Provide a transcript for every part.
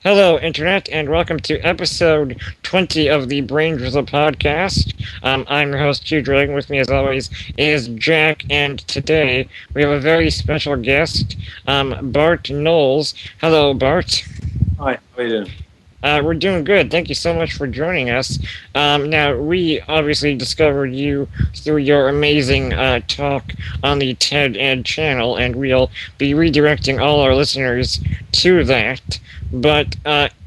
Hello, Internet, and welcome to episode 20 of the Braindrizzle podcast. I'm your host, Hugh Dragon. With me, as always, is Jack, and today we have a very special guest, Bart Knols. Hello, Bart. Hi, how are you doing? We're doing good. Thank you so much for joining us. Now, we obviously discovered you through your amazing talk on the TED channel, and we'll be redirecting all our listeners to that. But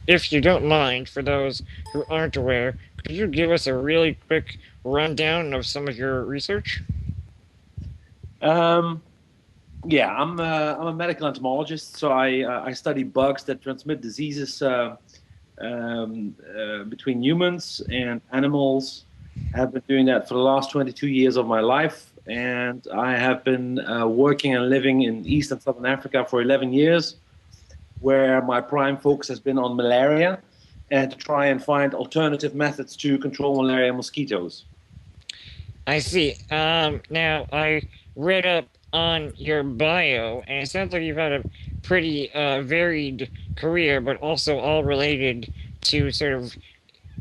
if you don't mind, for those who aren't aware, could you give us a really quick rundown of some of your research? Um, yeah, I'm a medical entomologist, so I study bugs that transmit diseases between humans and animals. I have been doing that for the last 22 years of my life, and I have been working and living in East and Southern Africa for 11 years, where my prime focus has been on malaria and to try and find alternative methods to control malaria mosquitoes. I see. Now I read up on your bio, and it sounds like you've had a pretty varied career, but also all related to sort of,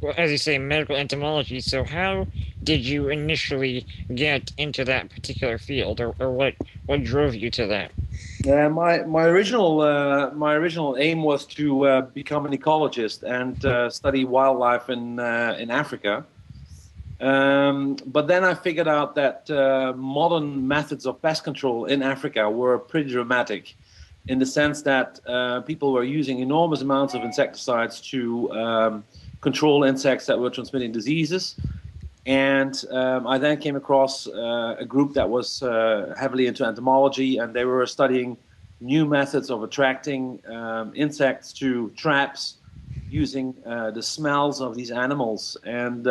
well, as you say, medical entomology. So, how did you initially get into that particular field, or what drove you to that? My original aim was to become an ecologist and study wildlife in Africa. But then I figured out that modern methods of pest control in Africa were pretty dramatic, in the sense that people were using enormous amounts of insecticides to control insects that were transmitting diseases. And I then came across a group that was heavily into entomology, and they were studying new methods of attracting insects to traps using the smells of these animals. And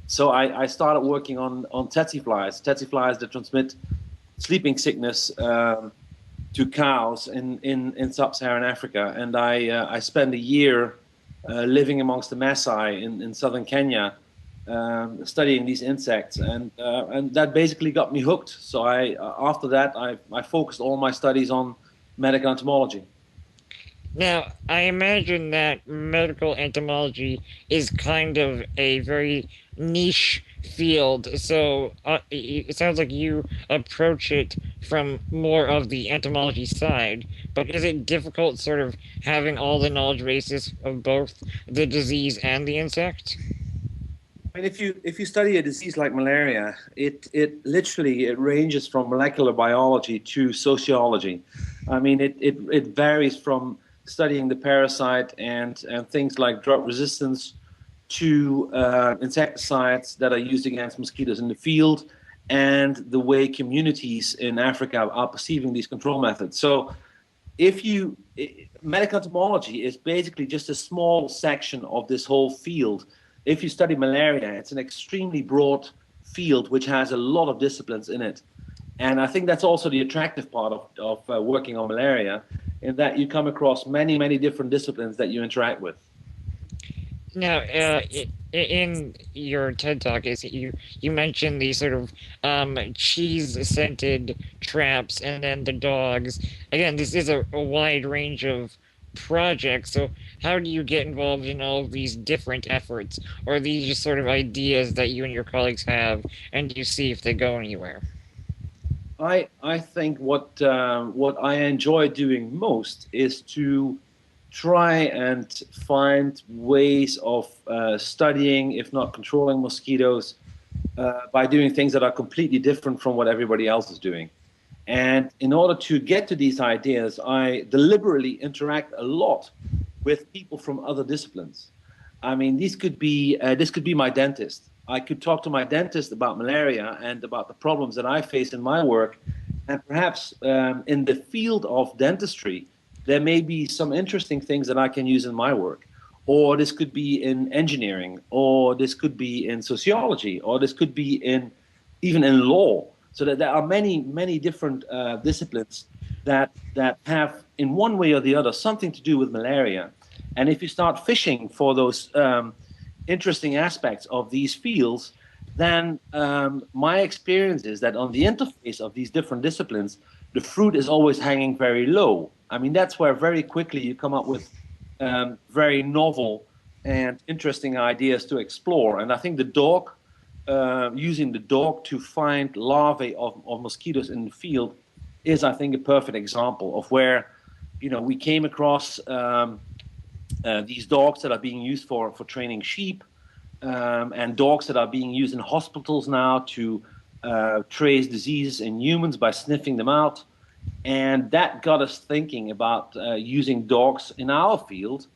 so I started working on tsetse flies that transmit sleeping sickness to cows in sub-Saharan Africa. And I spent a year living amongst the Maasai in southern Kenya, studying these insects, and that basically got me hooked. So after that I focused all my studies on medical entomology. Now, I imagine that medical entomology is kind of a very niche field, so it sounds like you approach it from more of the entomology side. But is it difficult, sort of having all the knowledge bases of both the disease and the insect? I mean, if you study a disease like malaria, it literally it ranges from molecular biology to sociology. I mean, it varies from studying the parasite and things like drug resistance to insecticides that are used against mosquitoes in the field, and the way communities in Africa are perceiving these control methods. So, if you medical entomology is basically just a small section of this whole field. If you study malaria, it's an extremely broad field which has a lot of disciplines in it. And I think that's also the attractive part of working on malaria, in that you come across many, many different disciplines that you interact with. Now, in your TED talk, is you mentioned the sort of cheese scented traps, and then the dogs. Again, this is a wide range of projects. So, how do you get involved in all of these different efforts, or are these just sort of ideas that you and your colleagues have, and you see if they go anywhere? I think what I enjoy doing most is to try and find ways of studying, if not controlling mosquitoes, by doing things that are completely different from what everybody else is doing. And in order to get to these ideas, I deliberately interact a lot with people from other disciplines. I mean, this could be my dentist. I could talk to my dentist about malaria and about the problems that I face in my work, and perhaps in the field of dentistry, there may be some interesting things that I can use in my work. Or this could be in engineering, or this could be in sociology, or this could be in even in law. So that there are many, many different disciplines that have, in one way or the other, something to do with malaria. And if you start fishing for those interesting aspects of these fields, then my experience is that on the interface of these different disciplines, the fruit is always hanging very low. I mean, that's where very quickly you come up with very novel and interesting ideas to explore. And I think the dog, using the dog to find larvae of mosquitoes in the field, is, I think, a perfect example of where, we came across these dogs that are being used for training sheep, and dogs that are being used in hospitals now to trace diseases in humans by sniffing them out. And that got us thinking about using dogs in our field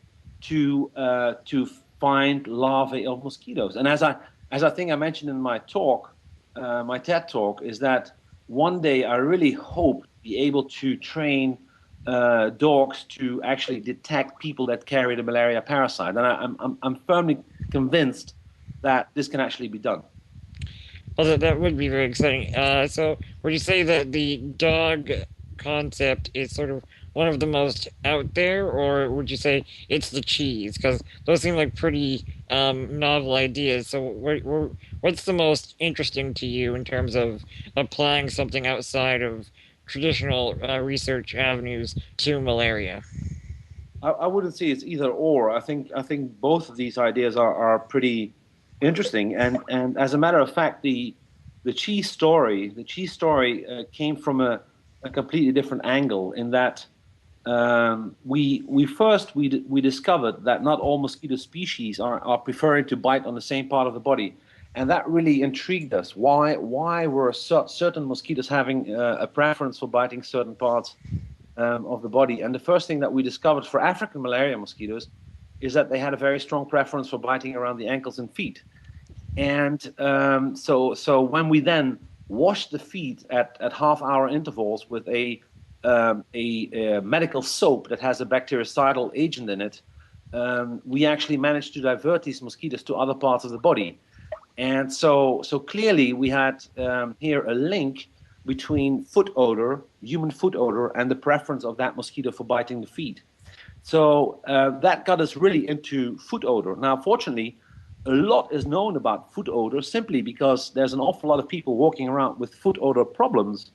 to find larvae of mosquitoes. And as I think I mentioned in my talk, my TED talk, is that one day I really hope to be able to train dogs to actually detect people that carry the malaria parasite. And I'm firmly convinced that this can actually be done. Well, that would be very exciting. So, would you say that the dog concept is sort of one of the most out there, or would you say it's the cheese? Because those seem like pretty novel ideas. So, what's the most interesting to you in terms of applying something outside of traditional research avenues to malaria? I wouldn't say it's either or. I think both of these ideas are pretty interesting. And as a matter of fact, the cheese story came from a completely different angle. In that we discovered that not all mosquito species are preferring to bite on the same part of the body, and that really intrigued us. Why were certain mosquitoes having a preference for biting certain parts of the body? And the first thing that we discovered for African malaria mosquitoes is that they had a very strong preference for biting around the ankles and feet. And so when we then wash the feet at half-hour intervals with a medical soap that has a bactericidal agent in it, we actually managed to divert these mosquitoes to other parts of the body. And so clearly we had here a link between foot odor, human foot odor, and the preference of that mosquito for biting the feet. So that got us really into foot odor. Now, fortunately, a lot is known about foot odor simply because there's an awful lot of people walking around with foot odor problems,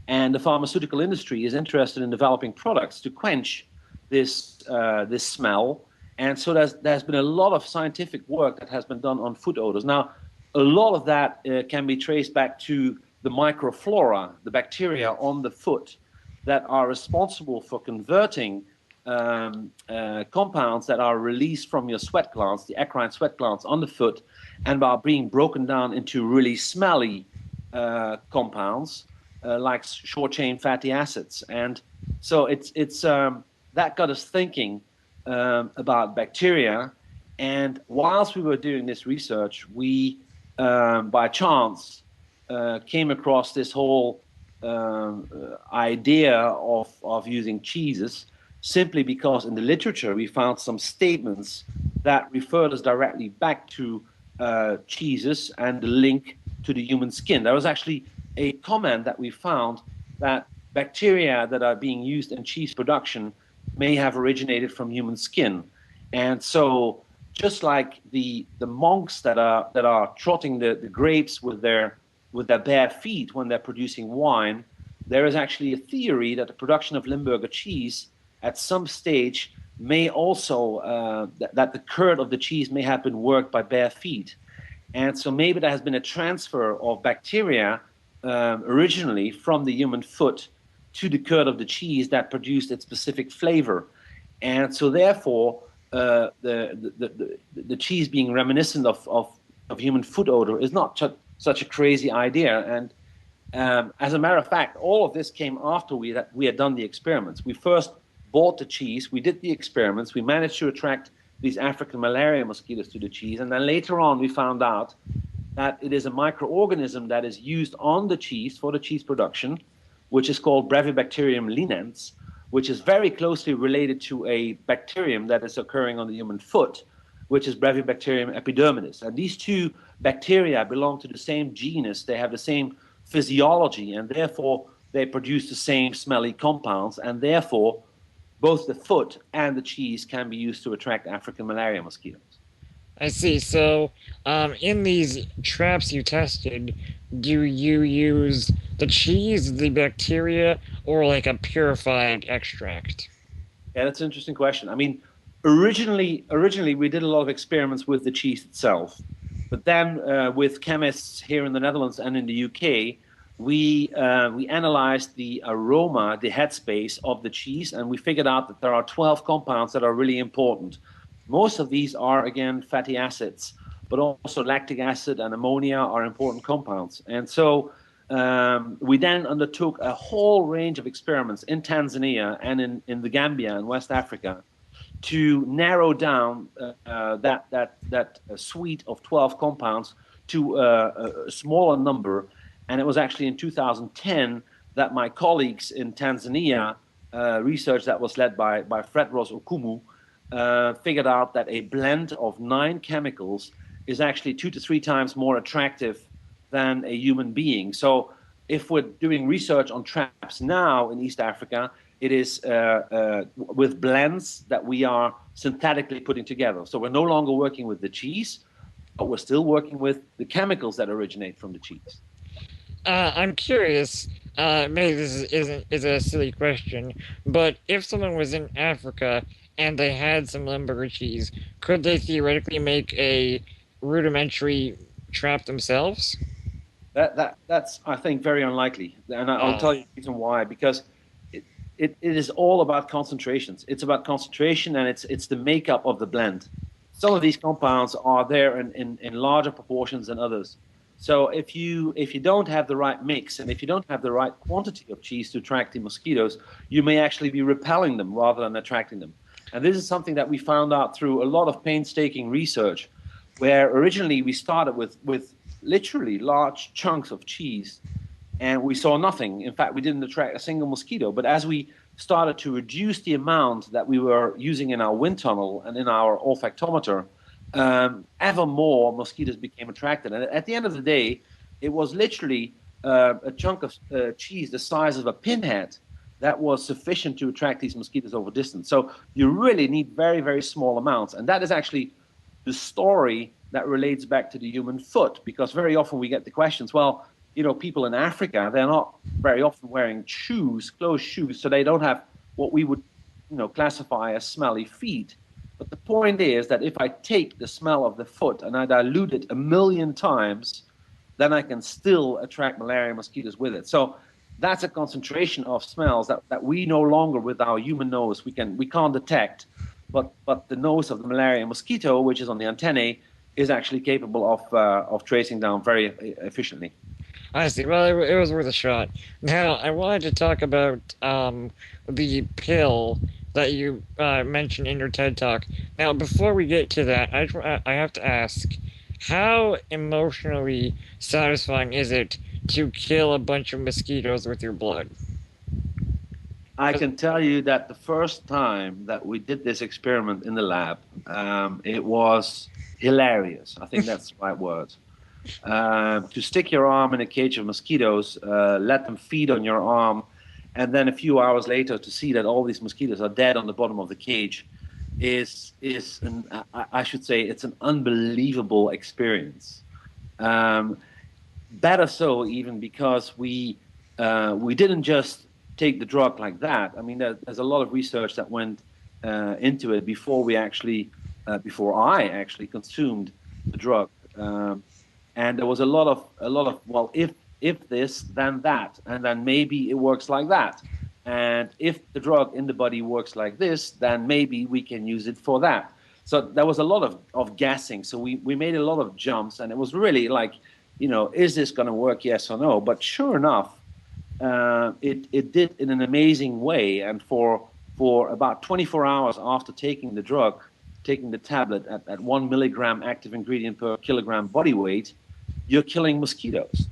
and the pharmaceutical industry is interested in developing products to quench this smell. And so there's been a lot of scientific work that has been done on foot odors. Now, a lot of that can be traced back to the microflora, the bacteria on the foot that are responsible for converting compounds that are released from your sweat glands, the eccrine sweat glands on the foot, and are being broken down into really smelly compounds like short chain fatty acids. And so it's that got us thinking about bacteria. And whilst we were doing this research, we by chance came across this whole idea of using cheeses, simply because in the literature we found some statements that referred us directly back to cheeses and the link to the human skin. There was actually a comment that we found that bacteria that are being used in cheese production may have originated from human skin. And so just like the monks that are trotting the grapes with their bare feet when they're producing wine, there is actually a theory that the production of Limburger cheese at some stage may also that the curd of the cheese may have been worked by bare feet. And so maybe there has been a transfer of bacteria originally from the human foot to the curd of the cheese that produced its specific flavor. And so therefore the cheese being reminiscent of human foot odor is not such a crazy idea. And as a matter of fact, all of this came after we had done the experiments. We first bought the cheese, we did the experiments, we managed to attract these African malaria mosquitoes to the cheese, and then later on we found out that it is a microorganism that is used on the cheese for the cheese production, which is called Brevibacterium linens, which is very closely related to a bacterium that is occurring on the human foot, which is Brevibacterium epidermidis. And these two bacteria belong to the same genus, they have the same physiology, and therefore they produce the same smelly compounds, and therefore both the foot and the cheese can be used to attract African malaria mosquitoes. I see. So, in these traps you tested, do you use the cheese, the bacteria, or like a purified extract? Yeah, that's an interesting question. I mean, Originally, we did a lot of experiments with the cheese itself, but then with chemists here in the Netherlands and in the UK, we analyzed the aroma, the headspace of the cheese, and we figured out that there are 12 compounds that are really important. Most of these are again fatty acids, but also lactic acid and ammonia are important compounds. And so we then undertook a whole range of experiments in Tanzania and in the Gambia in West Africa to narrow down that suite of 12 compounds to a smaller number. And it was actually in 2010 that my colleagues in Tanzania, research that was led by Fred Ross Okumu, figured out that a blend of 9 chemicals is actually 2 to 3 times more attractive than a human being. So if we're doing research on traps now in East Africa, it is with blends that we are synthetically putting together. So we're no longer working with the cheese, but we're still working with the chemicals that originate from the cheese. I'm curious. Maybe is a silly question, but if someone was in Africa and they had some Limburger cheese, could they theoretically make a rudimentary trap themselves? That's I think very unlikely, and I'll Uh, tell you the reason why. Because it is all about concentrations. It's about concentration, and it's the makeup of the blend. Some of these compounds are there in larger proportions than others. So if you don't have the right mix and if you don't have the right quantity of cheese to attract the mosquitoes, you may actually be repelling them rather than attracting them. And this is something that we found out through a lot of painstaking research, where originally we started with literally large chunks of cheese and we saw nothing. In fact, we didn't attract a single mosquito. But as we started to reduce the amount that we were using in our wind tunnel and in our olfactometer, ever more mosquitoes became attracted. And at the end of the day, it was literally a chunk of cheese the size of a pinhead that was sufficient to attract these mosquitoes over distance. So you really need very, very small amounts. And that is actually the story that relates back to the human foot, because very often we get the questions, well, people in Africa, they're not very often wearing shoes, closed shoes, so they don't have what we would, classify as smelly feet. But the point is that if I take the smell of the foot and I dilute it 1,000,000 times, then I can still attract malaria mosquitoes with it. So that's a concentration of smells that we no longer, with our human nose, we can't detect. But the nose of the malaria mosquito, which is on the antennae, is actually capable of tracing down very efficiently. I see. Well, it was worth a shot. Now, I wanted to talk about the pill that you mentioned in your TED Talk. Now, before we get to that, I have to ask, how emotionally satisfying is it to kill a bunch of mosquitoes with your blood? I can tell you that the first time that we did this experiment in the lab, it was hilarious. I think that's the right word. To stick your arm in a cage of mosquitoes, let them feed on your arm, and then a few hours later to see that all these mosquitoes are dead on the bottom of the cage I should say, it's an unbelievable experience. Um, Better so even because we didn't just take the drug like that. I mean, there's a lot of research that went into it before I actually consumed the drug. And there was a lot of well, if this, then that, and then maybe it works like that, and if the drug in the body works like this, then maybe we can use it for that. So there was a lot of guessing. So we made a lot of jumps, and it was really like, is this going to work? Yes or no? But sure enough, it did in an amazing way. And for about 24 hours after taking the drug, taking the tablet at 1 milligram active ingredient per kilogram body weight, you're killing mosquitoes.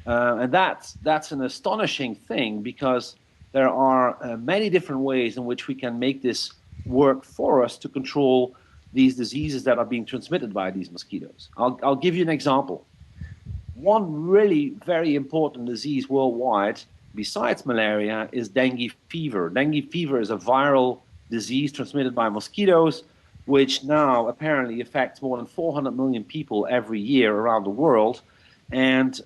And that's an astonishing thing, because there are many different ways in which we can make this work for us to control these diseases that are being transmitted by these mosquitoes. I'll give you an example. One really very important disease worldwide, besides malaria, is dengue fever. Dengue fever is a viral disease transmitted by mosquitoes, which now apparently affects more than 400 million people every year around the world. And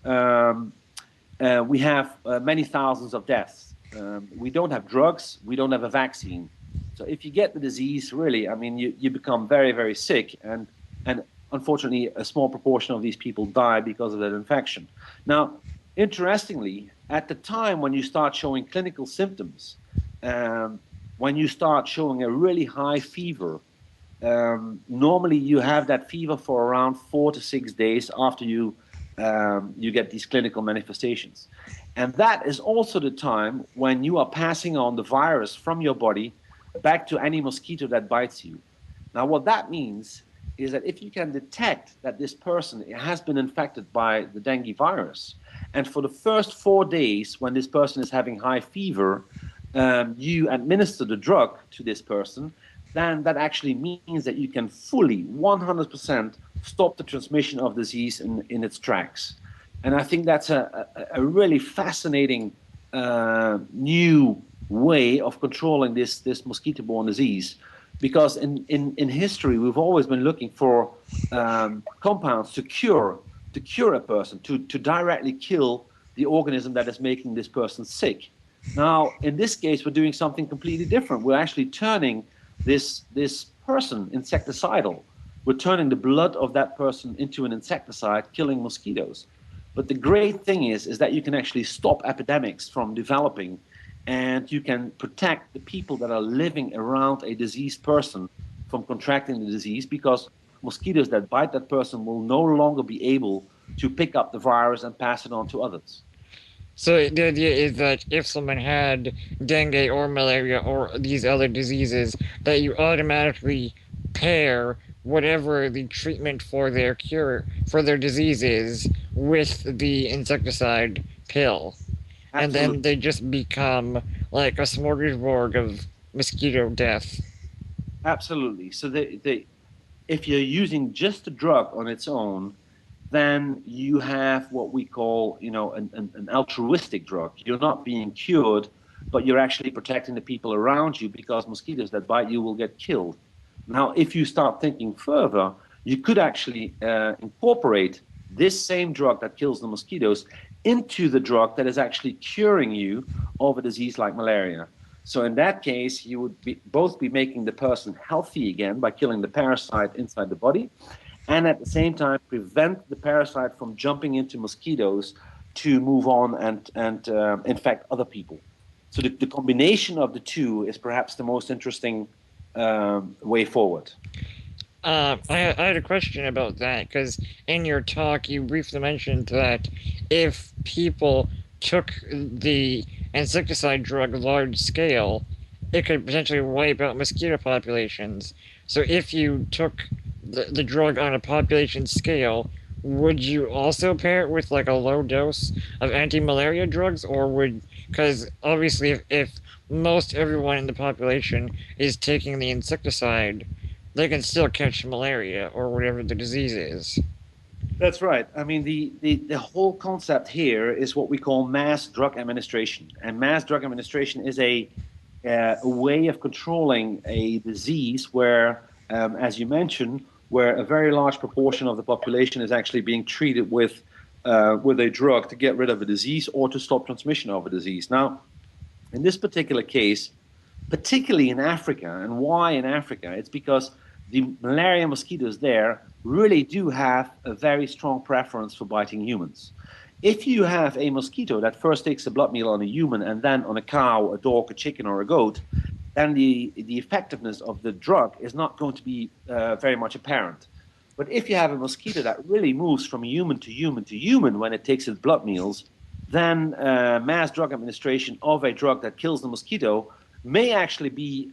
we have many thousands of deaths. We don't have drugs. We don't have a vaccine. So if you get the disease, really, I mean, you become very, very sick, and unfortunately, a small proportion of these people die because of that infection. Now, interestingly, at the time when you start showing clinical symptoms, um, when you start showing a really high fever, normally you have that fever for around 4 to 6 days after you get these clinical manifestations. And that is also the time when you are passing on the virus from your body back to any mosquito that bites you. Now, what that means is that if you can detect that this person has been infected by the dengue virus, and for the first 4 days when this person is having high fever, you administer the drug to this person, then that actually means that you can fully 100% stop the transmission of disease in its tracks. And I think that's a really fascinating new way of controlling this mosquito-borne disease. Because in history, we've always been looking for compounds to cure a person, to directly kill the organism that is making this person sick. Now, in this case, we're doing something completely different. We're actually turning this person insecticidal. We're turning the blood of that person into an insecticide, killing mosquitoes. But the great thing is that you can actually stop epidemics from developing, and you can protect the people that are living around a diseased person from contracting the disease, because mosquitoes that bite that person will no longer be able to pick up the virus and pass it on to others. So the idea is that if someone had dengue or malaria or these other diseases, that you automatically pair whatever the treatment for their cure for their disease is with the insecticide pill, and then Absolutely. they just become like a smorgasbord of mosquito death. Absolutely. So if you're using just the drug on its own, then you have what we call, an altruistic drug. You're not being cured, but you're actually protecting the people around you, because mosquitoes that bite you will get killed. Now, if you start thinking further, you could actually incorporate this same drug that kills the mosquitoes into the drug that is actually curing you of a disease like malaria. So in that case, you would both be making the person healthy again by killing the parasite inside the body, and at the same time prevent the parasite from jumping into mosquitoes to move on and infect other people. So the combination of the two is perhaps the most interesting way forward. I had a question about that because in your talk you briefly mentioned that if people took the insecticide drug large scale, it could potentially wipe out mosquito populations. So if you took the drug on a population scale, would you also pair it with like a low dose of anti-malaria drugs, or would, because obviously if most everyone in the population is taking the insecticide, they can still catch malaria or whatever the disease is. That's right. I mean, the whole concept here is what we call mass drug administration. And mass drug administration is a way of controlling a disease where, as you mentioned, where a very large proportion of the population is actually being treated with a drug to get rid of a disease or to stop transmission of a disease. Now, in this particular case, particularly in Africa, and why in Africa? It's because the malaria mosquitoes there really do have a very strong preference for biting humans. If you have a mosquito that first takes a blood meal on a human and then on a cow, a dog, a chicken, or a goat, then the effectiveness of the drug is not going to be very much apparent. But if you have a mosquito that really moves from human to human to human when it takes its blood meals, then mass drug administration of a drug that kills the mosquito may actually be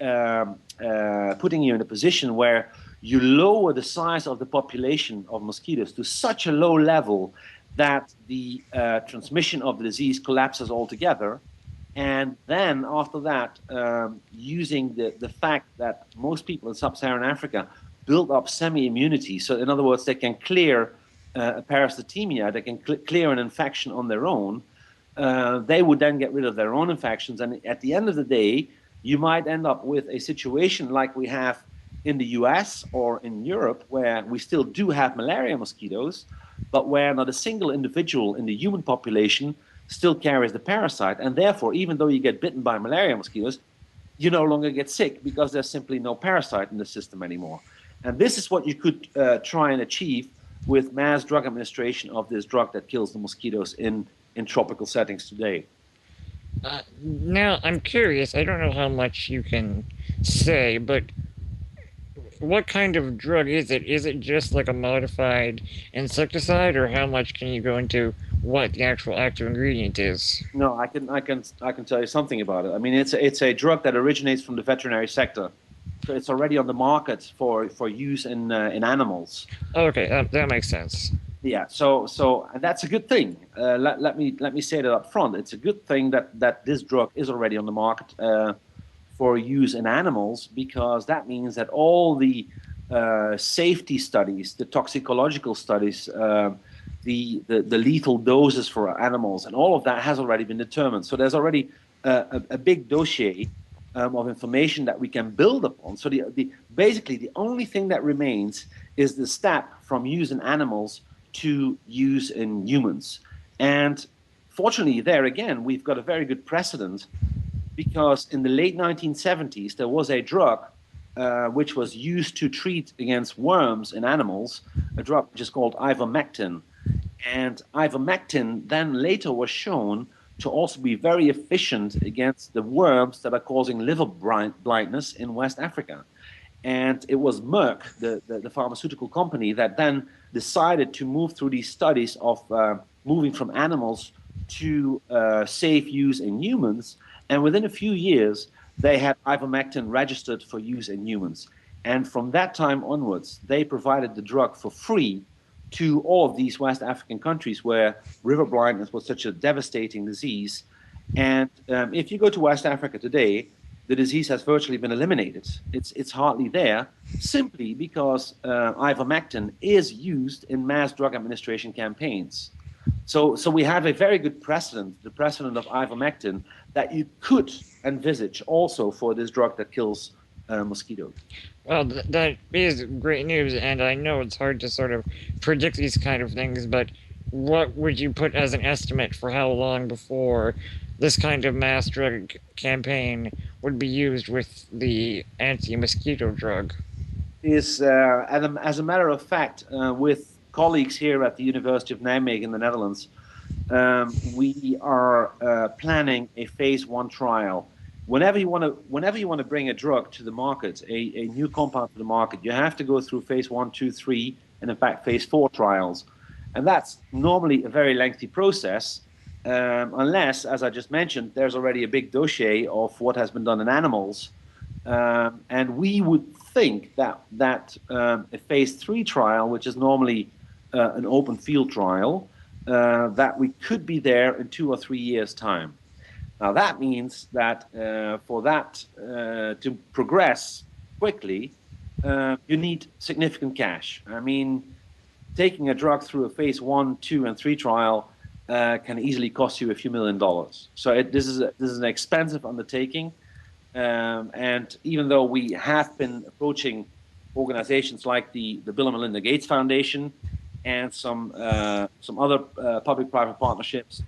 putting you in a position where you lower the size of the population of mosquitoes to such a low level that the transmission of the disease collapses altogether. And then after that, using the fact that most people in sub-Saharan Africa build up semi-immunity, so in other words, they can clear a parasitemia, they can clear an infection on their own, they would then get rid of their own infections. And at the end of the day, you might end up with a situation like we have in the US or in Europe, where we still do have malaria mosquitoes, but where not a single individual in the human population still carries the parasite. And therefore, even though you get bitten by malaria mosquitoes, you no longer get sick because there's simply no parasite in the system anymore. And this is what you could try and achieve with mass drug administration of this drug that kills the mosquitoes in tropical settings today. Now, I'm curious, I don't know how much you can say, but what kind of drug is it? Is it just like a modified insecticide, or how much can you go into what the actual active ingredient is? No, I can tell you something about it. I mean, it's a drug that originates from the veterinary sector, so it's already on the market for use in animals. Okay, that makes sense. Yeah, so and that's a good thing. Let me say that up front. It's a good thing that this drug is already on the market for use in animals, because that means that all the safety studies, the toxicological studies, the lethal doses for animals, and all of that has already been determined. So there's already a big dossier of information that we can build upon. So basically the only thing that remains is the step from use in animals to use in humans. And fortunately, there again, we've got a very good precedent, because in the late 1970s, there was a drug which was used to treat against worms in animals, a drug which is called ivermectin. And ivermectin then later was shown to also be very efficient against the worms that are causing liver blindness in West Africa. And it was Merck, the pharmaceutical company, that then decided to move through these studies of moving from animals to safe use in humans. And within a few years, they had ivermectin registered for use in humans. And from that time onwards, they provided the drug for free to all of these West African countries where river blindness was such a devastating disease. And if you go to West Africa today, the disease has virtually been eliminated. It's hardly there, simply because ivermectin is used in mass drug administration campaigns. So we have a very good precedent, the precedent of ivermectin, that you could envisage also for this drug that kills mosquitoes. Well, that is great news, and I know it's hard to sort of predict these kind of things, but what would you put as an estimate for how long before this kind of mass drug campaign would be used with the anti-mosquito drug? Is as a matter of fact, with colleagues here at the University of Nijmegen in the Netherlands, we are planning a phase 1 trial. Whenever you want to bring a drug to the market, a new compound to the market, you have to go through phase 1, 2, 3, and in fact phase 4 trials, and that's normally a very lengthy process, unless, as I just mentioned, there's already a big dossier of what has been done in animals, and we would think that a phase 3 trial, which is normally an open field trial, that we could be there in 2 or 3 years' time. Now that means that for that to progress quickly, you need significant cash. I mean, taking a drug through a phase 1, 2, and 3 trial can easily cost you a few $1,000,000. So this is an expensive undertaking, and even though we have been approaching organizations like the Bill and Melinda Gates Foundation and some other public-private partnerships,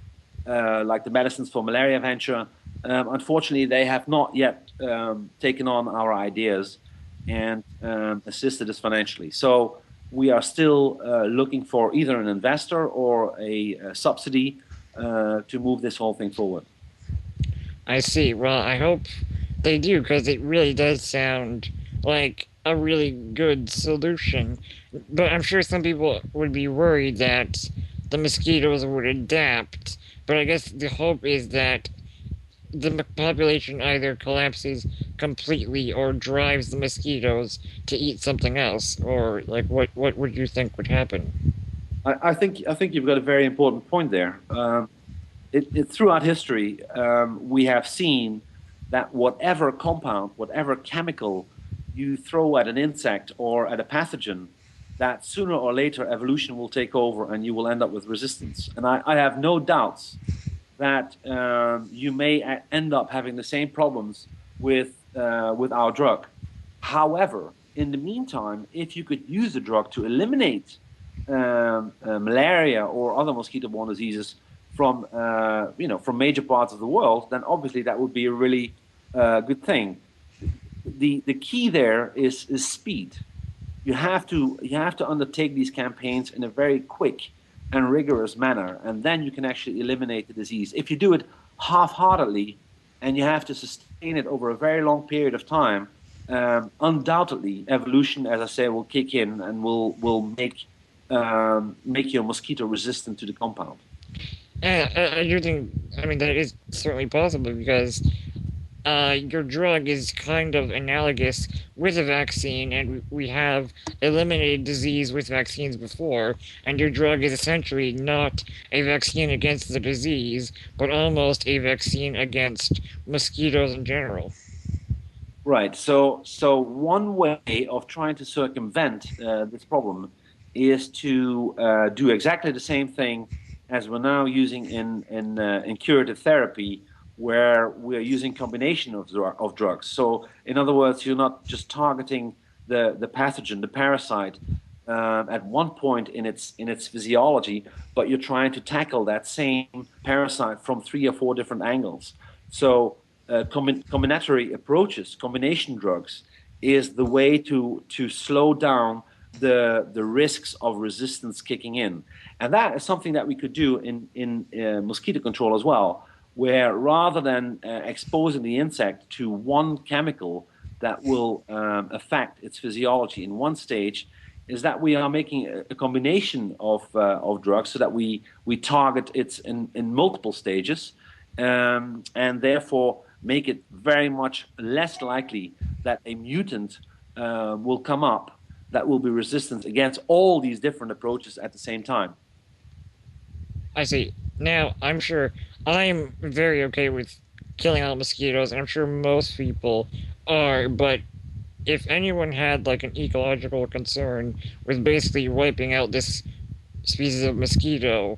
like the Medicines for Malaria venture, unfortunately, they have not yet taken on our ideas and assisted us financially. So we are still looking for either an investor or a subsidy to move this whole thing forward. I see. Well, I hope they do, because it really does sound like a really good solution. But I'm sure some people would be worried that the mosquitoes would adapt. But I guess the hope is that the population either collapses completely or drives the mosquitoes to eat something else. Or like, what would you think would happen? I think you've got a very important point there. Throughout history, we have seen that whatever compound, whatever chemical you throw at an insect or at a pathogen, that sooner or later evolution will take over and you will end up with resistance. And I have no doubts that you may end up having the same problems with our drug. However, in the meantime, if you could use the drug to eliminate malaria or other mosquito-borne diseases from from major parts of the world, then obviously that would be a really good thing. the key there is speed. You have to undertake these campaigns in a very quick and rigorous manner, and then you can actually eliminate the disease. If you do it half-heartedly and you have to sustain it over a very long period of time, undoubtedly evolution, as I say, will kick in and will make your mosquito resistant to the compound. I do think, I mean, that is certainly possible because your drug is kind of analogous with a vaccine, and we have eliminated disease with vaccines before, and your drug is essentially not a vaccine against the disease, but almost a vaccine against mosquitoes in general. Right. So one way of trying to circumvent this problem is to do exactly the same thing as we're now using in curative therapy, where we're using combination of drugs. So in other words, you're not just targeting the pathogen, the parasite, at one point in its physiology, but you're trying to tackle that same parasite from three or four different angles. So combinatory approaches, combination drugs, is the way to slow down the risks of resistance kicking in, and that is something that we could do in mosquito control as well, where rather than exposing the insect to one chemical that will affect its physiology in one stage, is that we are making a combination of drugs so that we target it in multiple stages, and therefore make it very much less likely that a mutant will come up that will be resistant against all these different approaches at the same time. I see. Now, I'm sure I'm very okay with killing out mosquitoes, and I'm sure most people are, but if anyone had like an ecological concern with basically wiping out this species of mosquito,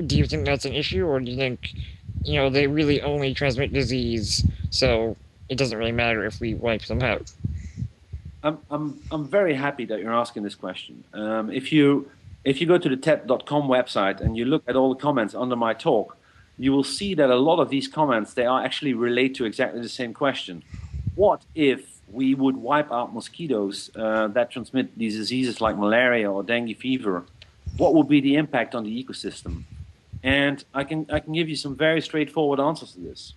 do you think that's an issue, or do you think, they really only transmit disease, so it doesn't really matter if we wipe them out? I'm very happy that you're asking this question. If you go to the TED.com website and you look at all the comments under my talk, you will see that a lot of these comments, they are actually relate to exactly the same question. What if we would wipe out mosquitoes that transmit these diseases like malaria or dengue fever? What would be the impact on the ecosystem? And I can give you some very straightforward answers to this.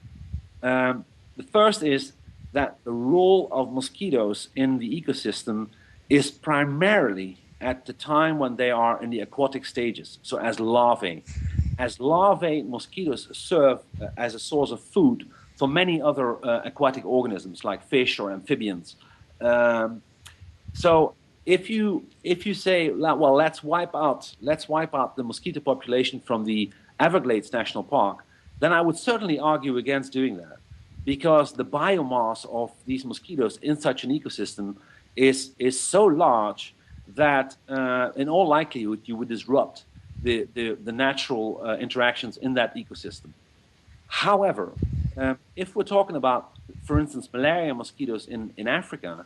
The first is that the role of mosquitoes in the ecosystem is primarily at the time when they are in the aquatic stages, so as larvae. As larvae, mosquitoes serve as a source of food for many other aquatic organisms like fish or amphibians. So if you say, well, let's wipe out the mosquito population from the Everglades National Park, then I would certainly argue against doing that, because the biomass of these mosquitoes in such an ecosystem is so large that in all likelihood you would disrupt the natural interactions in that ecosystem. However, if we're talking about, for instance, malaria mosquitoes in Africa,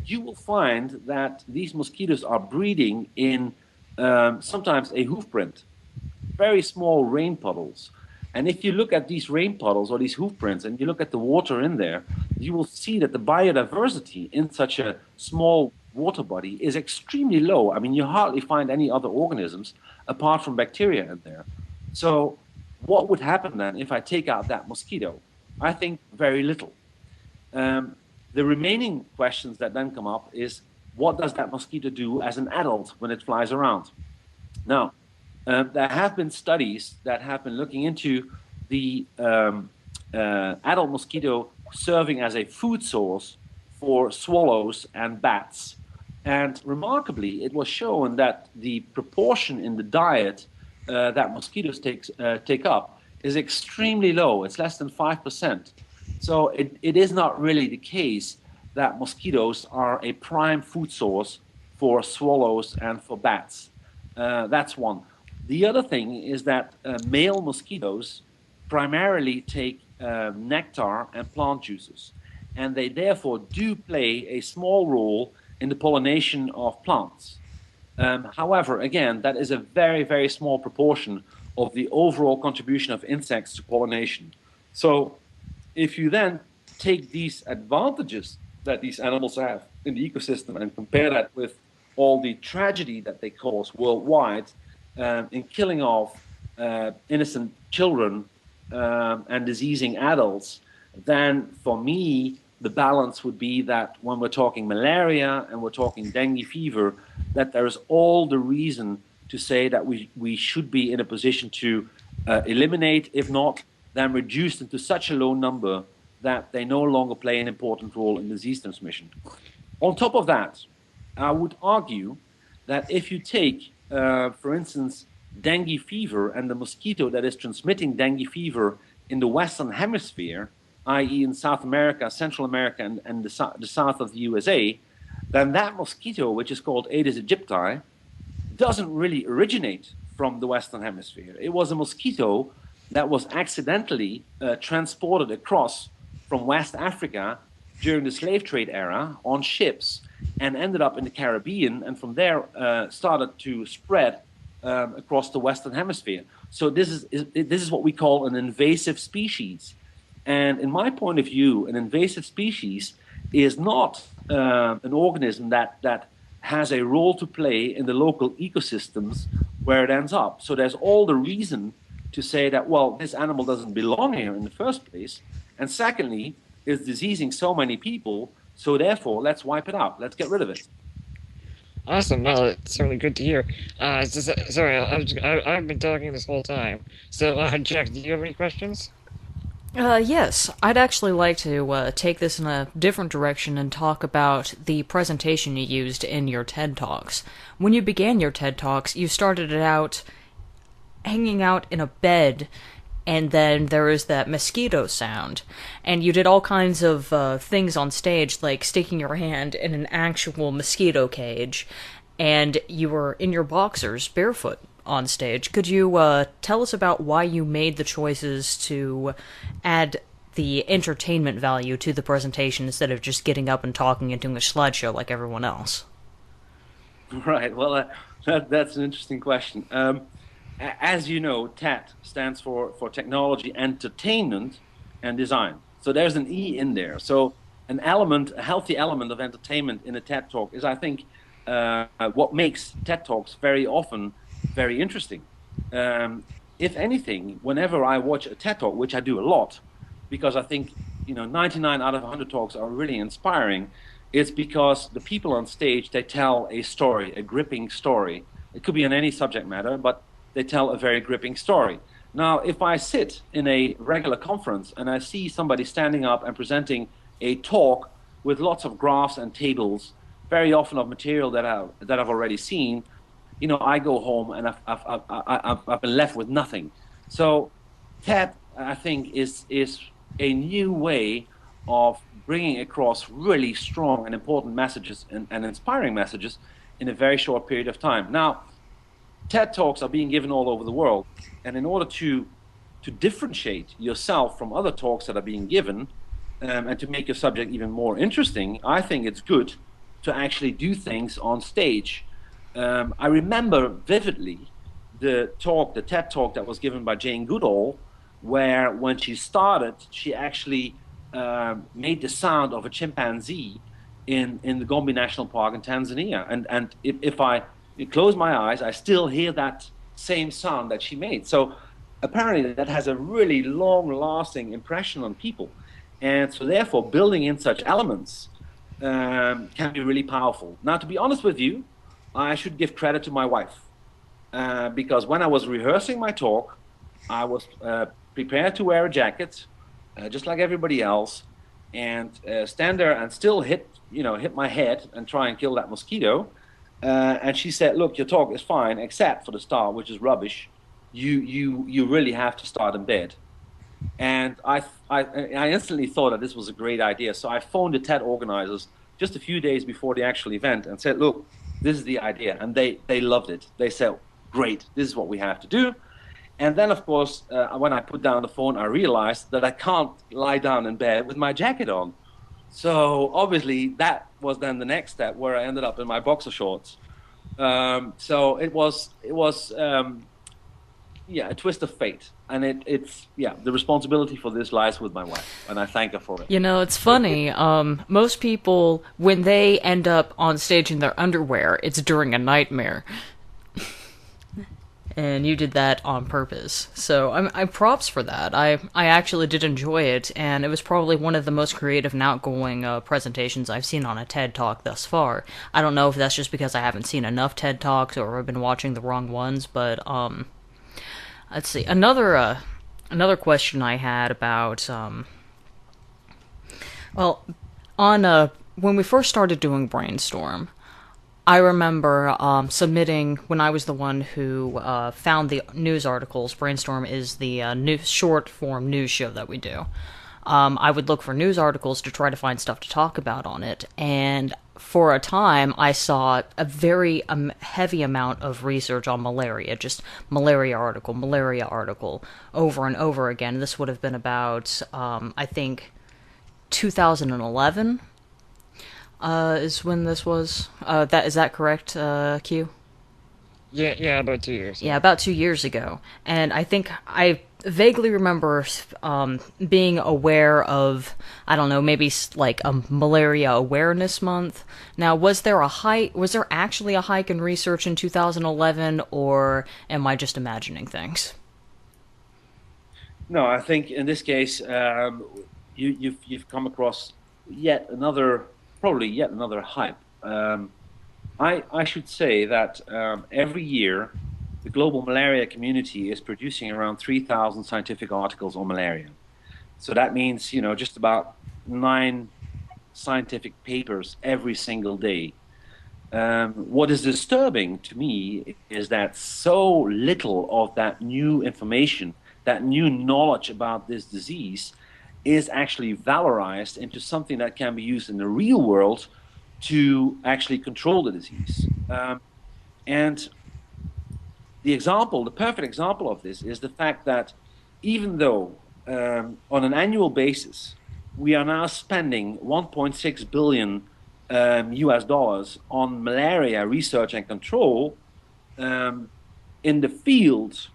you will find that these mosquitoes are breeding in sometimes a hoof print, very small rain puddles. And if you look at these rain puddles or these hoof prints and you look at the water in there, you will see that the biodiversity in such a small water body is extremely low. I mean, you hardly find any other organisms apart from bacteria in there. So what would happen then if I take out that mosquito? I think very little. The remaining questions that then come up is, what does that mosquito do as an adult when it flies around? Now, there have been studies that have been looking into the adult mosquito serving as a food source for swallows and bats. And remarkably, it was shown that the proportion in the diet that mosquitoes take up is extremely low. It's less than 5%. So it is not really the case that mosquitoes are a prime food source for swallows and for bats. That's one. The other thing is that male mosquitoes primarily take nectar and plant juices, and they therefore do play a small role in the pollination of plants. However, again, that is a very, very small proportion of the overall contribution of insects to pollination. So if you then take these advantages that these animals have in the ecosystem and compare that with all the tragedy that they cause worldwide in killing off innocent children and diseasing adults, then for me, the balance would be that when we're talking malaria and we're talking dengue fever, that there is all the reason to say that we should be in a position to eliminate, if not, then reduce them to such a low number that they no longer play an important role in disease transmission. On top of that, I would argue that if you take, for instance, dengue fever and the mosquito that is transmitting dengue fever in the Western Hemisphere, i.e. in South America, Central America, and the south of the USA, then that mosquito, which is called Aedes aegypti, doesn't really originate from the Western Hemisphere. It was a mosquito that was accidentally transported across from West Africa during the slave trade era on ships and ended up in the Caribbean, and from there started to spread across the Western Hemisphere. So this is what we call an invasive species. And in my point of view, an invasive species is not an organism that has a role to play in the local ecosystems where it ends up. So there's all the reason to say that, well, this animal doesn't belong here in the first place. And secondly, it's diseasing so many people, so therefore, let's wipe it out. Let's get rid of it. Awesome. Well, it's certainly good to hear. Sorry, I've been talking this whole time. So, Jack, do you have any questions? Yes, I'd actually like to take this in a different direction and talk about the presentation you used in your TED Talks. When you began your TED Talks, you started it out hanging out in a bed, and then there is that mosquito sound. And you did all kinds of things on stage, like sticking your hand in an actual mosquito cage, and you were in your boxers, barefoot, on stage. Could you tell us about why you made the choices to add the entertainment value to the presentation instead of just getting up and talking and doing a slideshow like everyone else? Right. Well, that's an interesting question. As you know, TED stands for Technology, Entertainment, and Design. So there's an E in there. So a healthy element of entertainment in a TED Talk is, I think, what makes TED Talks very often very interesting. If anything, whenever I watch a TED Talk, which I do a lot, because I think 99 out of 100 talks are really inspiring, it's because the people on stage, they tell a story, a gripping story. It could be on any subject matter, but they tell a very gripping story. Now, if I sit in a regular conference and I see somebody standing up and presenting a talk with lots of graphs and tables, very often of material that I've already seen, I go home and I've been left with nothing. So TED, I think, is a new way of bringing across really strong and important messages and inspiring messages in a very short period of time. Now, TED Talks are being given all over the world, and in order to differentiate yourself from other talks that are being given, and to make your subject even more interesting, I think it's good to actually do things on stage. I remember vividly the TED Talk that was given by Jane Goodall, where when she started, she actually made the sound of a chimpanzee in the Gombe National Park in Tanzania. And if I close my eyes, I still hear that same sound that she made. So apparently that has a really long-lasting impression on people. And so therefore, building in such elements can be really powerful. Now, to be honest with you, I should give credit to my wife. Because when I was rehearsing my talk, I was prepared to wear a jacket, just like everybody else, and stand there and still hit my head and try and kill that mosquito. And she said, "Look, your talk is fine, except for the start, which is rubbish. You really have to start in bed." And I instantly thought that this was a great idea. So I phoned the TED organizers just a few days before the actual event and said, "Look, this is the idea." And they loved it. They said, "Great, this is what we have to do." And then, of course, when I put down the phone, I realized that I can't lie down in bed with my jacket on. So obviously that was then the next step, where I ended up in my boxer shorts. So it was yeah, a twist of fate, and it's yeah, the responsibility for this lies with my wife, and I thank her for it. You know, it's funny. Most people, when they end up on stage in their underwear, it's during a nightmare. And you did that on purpose. So I'm props for that. I actually did enjoy it, and it was probably one of the most creative and outgoing presentations I've seen on a TED Talk thus far. I don't know if that's just because I haven't seen enough TED Talks or I've been watching the wrong ones, but let's see. Another question I had about well, on when we first started doing Brainstorm, I remember submitting when I was the one who found the news articles. Brainstorm is the new short form news show that we do. I would look for news articles to try to find stuff to talk about on it, and for a time I saw a very heavy amount of research on malaria, just malaria article, over and over again. This would have been about, I think, 2011 is when this was. Is that correct, Q? Yeah, about 2 years. Yeah, about 2 years ago. And I think I vaguely remember being aware of, I don't know, maybe like a malaria awareness month. Now, was there a hike? Was there actually a hike in research in 2011, or am I just imagining things? No, I think in this case, you've come across yet another, probably yet another hype. I should say that every year the global malaria community is producing around 3,000 scientific articles on malaria. So that means, just about 9 scientific papers every single day. What is disturbing to me is that so little of that new information, that new knowledge about this disease, is actually valorized into something that can be used in the real world to actually control the disease. And the perfect example of this is the fact that even though on an annual basis, we are now spending 1.6 billion US dollars on malaria research and control, um, in the field,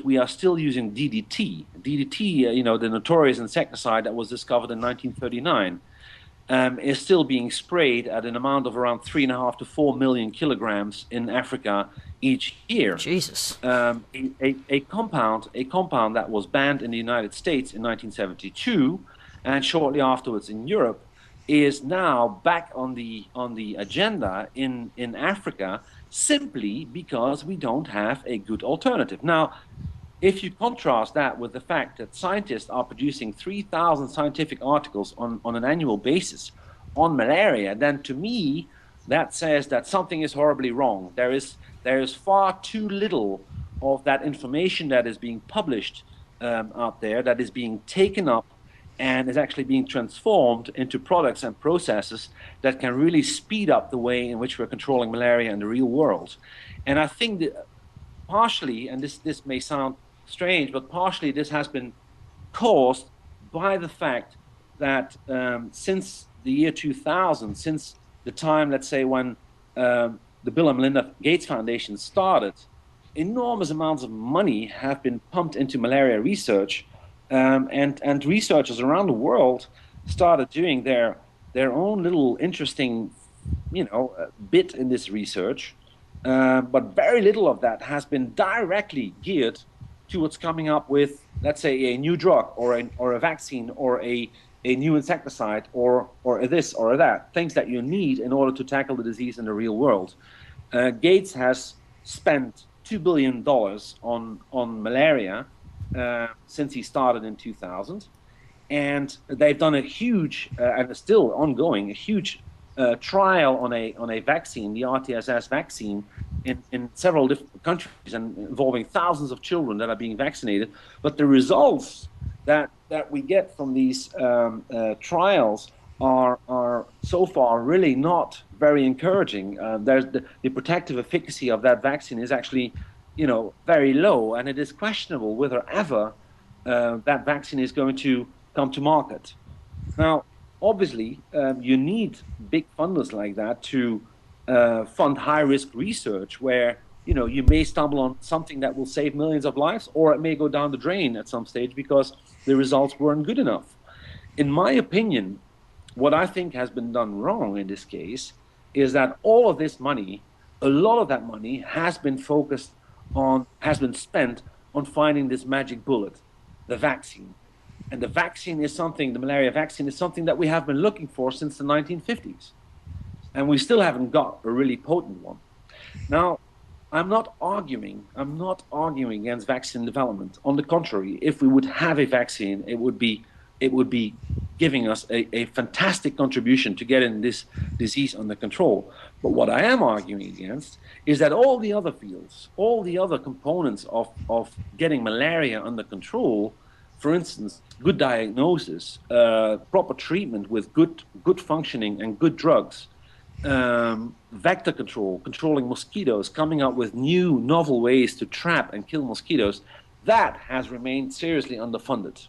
we are still using DDT. DDT, the notorious insecticide that was discovered in 1939, is still being sprayed at an amount of around 3.5 to 4 million kilograms in Africa each year. Jesus. A compound that was banned in the United States in 1972, and shortly afterwards in Europe, is now back on the agenda in Africa, simply because we don't have a good alternative. Now, if you contrast that with the fact that scientists are producing 3,000 scientific articles on an annual basis on malaria, then to me, that says that something is horribly wrong. There is far too little of that information that is being published out there, that is being taken up and is actually being transformed into products and processes that can really speed up the way in which we're controlling malaria in the real world. And I think that partially, and this may sound strange, but partially this has been caused by the fact that since the year 2000, since the time, let's say, when the Bill and Melinda Gates Foundation started, enormous amounts of money have been pumped into malaria research, and researchers around the world started doing their own little interesting, bit in this research. But very little of that has been directly geared towards coming up with, let's say, a new drug or a vaccine or a new insecticide or this or that, things that you need in order to tackle the disease in the real world. Gates has spent $2 billion on malaria since he started in 2000. And they've done a huge, and still ongoing, a huge trial on a vaccine, the RTSS vaccine, in several different countries and involving thousands of children that are being vaccinated. But the results that we get from these trials are so far really not very encouraging. There's the protective efficacy of that vaccine is actually, very low, and it is questionable whether ever that vaccine is going to come to market. Now, obviously, you need big funders like that to fund high-risk research where you may stumble on something that will save millions of lives, or it may go down the drain at some stage because the results weren't good enough. In my opinion, what I think has been done wrong in this case is that all of this money, a lot of that money has been spent on finding this magic bullet, the vaccine. And the malaria vaccine is something that we have been looking for since the 1950s. And we still haven't got a really potent one. Now, I'm not arguing against vaccine development. On the contrary, if we would have a vaccine, it would be giving us a fantastic contribution to getting this disease under control. But what I am arguing against is that all the other fields, all the other components of getting malaria under control, for instance, good diagnosis, proper treatment with good functioning and good drugs, vector control, controlling mosquitoes, coming up with new novel ways to trap and kill mosquitoes, that has remained seriously underfunded.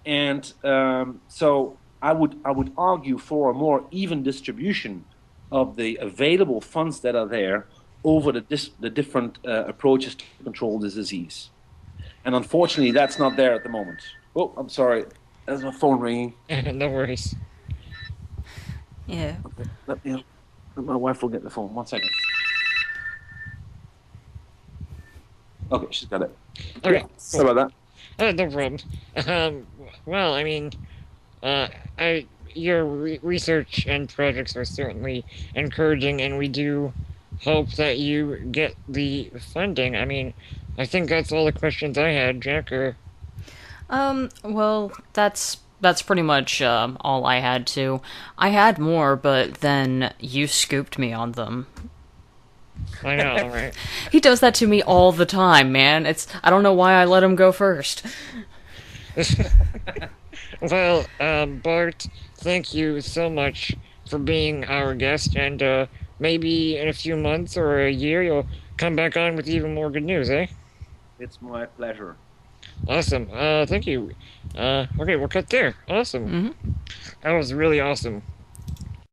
And so I would argue for a more even distribution of the available funds that are there over the different approaches to control this disease. And unfortunately, that's not there at the moment. Oh, I'm sorry. There's my phone ringing. No worries. Yeah. Okay, my wife will get the phone. 1 second. Okay, she's got it. Okay, Yeah, sorry about that. No problem. Well, I mean, your research and projects are certainly encouraging, and we do hope that you get the funding. I mean, I think that's all the questions I had, Jack. Well, that's pretty much all I had to. I had more, but then you scooped me on them. I know, right? He does that to me all the time, man. I don't know why I let him go first. Well, Bart, thank you so much for being our guest, and maybe in a few months or a year you'll come back on with even more good news, eh? It's my pleasure. Awesome. Thank you. Okay, we'll cut there. Awesome. Mm-hmm. That was really awesome.